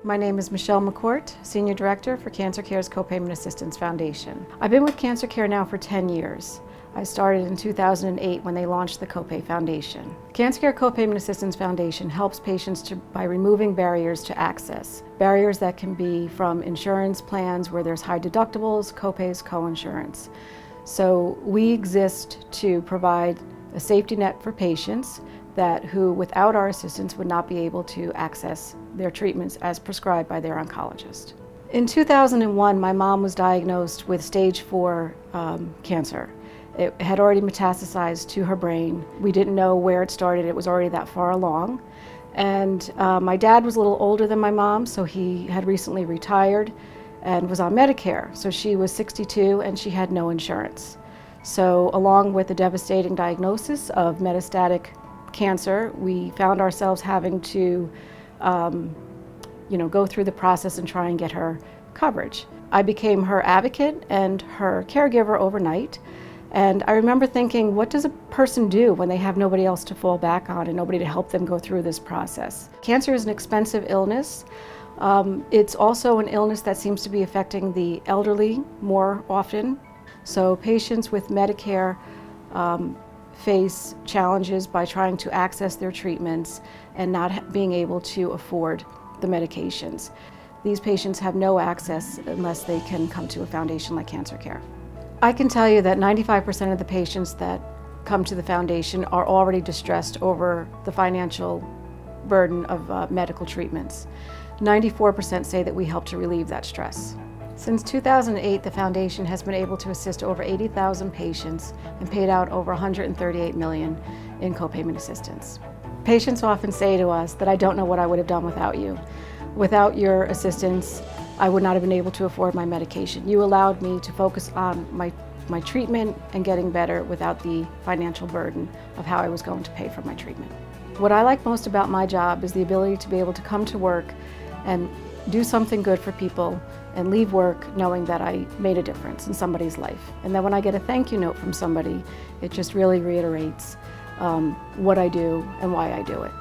My name is Michele McCourt, Senior Director for CancerCare's Co-Payment Assistance Foundation. I've been with CancerCare now for 10 years. I started in 2008 when they launched the Co-Pay Foundation. CancerCare Co-Payment Assistance Foundation helps patients by removing barriers to access. Barriers that can be from insurance plans where there's high deductibles, co-pays, co-insurance. So we exist to provide a safety net for patients who, without our assistance, would not be able to access their treatments as prescribed by their oncologist. In 2001, my mom was diagnosed with stage 4 cancer. It had already metastasized to her brain. We didn't know where it started. It was already that far along. And my dad was a little older than my mom, so he had recently retired and was on Medicare. So she was 62 and she had no insurance. So along with the devastating diagnosis of metastatic cancer, we found ourselves having to go through the process and try and get her coverage. I became her advocate and her caregiver overnight. And I remember thinking, what does a person do when they have nobody else to fall back on and nobody to help them go through this process? Cancer is an expensive illness. It's also an illness that seems to be affecting the elderly more often. So patients with Medicare face challenges by trying to access their treatments and not being able to afford the medications. These patients have no access unless they can come to a foundation like CancerCare. I can tell you that 95% of the patients that come to the foundation are already distressed over the financial burden of medical treatments. 94% say that we help to relieve that stress. Since 2008, the foundation has been able to assist over 80,000 patients and paid out over $138 million in co-payment assistance. Patients often say to us that I don't know what I would have done without you. Without your assistance, I would not have been able to afford my medication. You allowed me to focus on my treatment and getting better without the financial burden of how I was going to pay for my treatment. What I like most about my job is the ability to be able to come to work and do something good for people and leave work knowing that I made a difference in somebody's life. And then when I get a thank you note from somebody, it just really reiterates what I do and why I do it.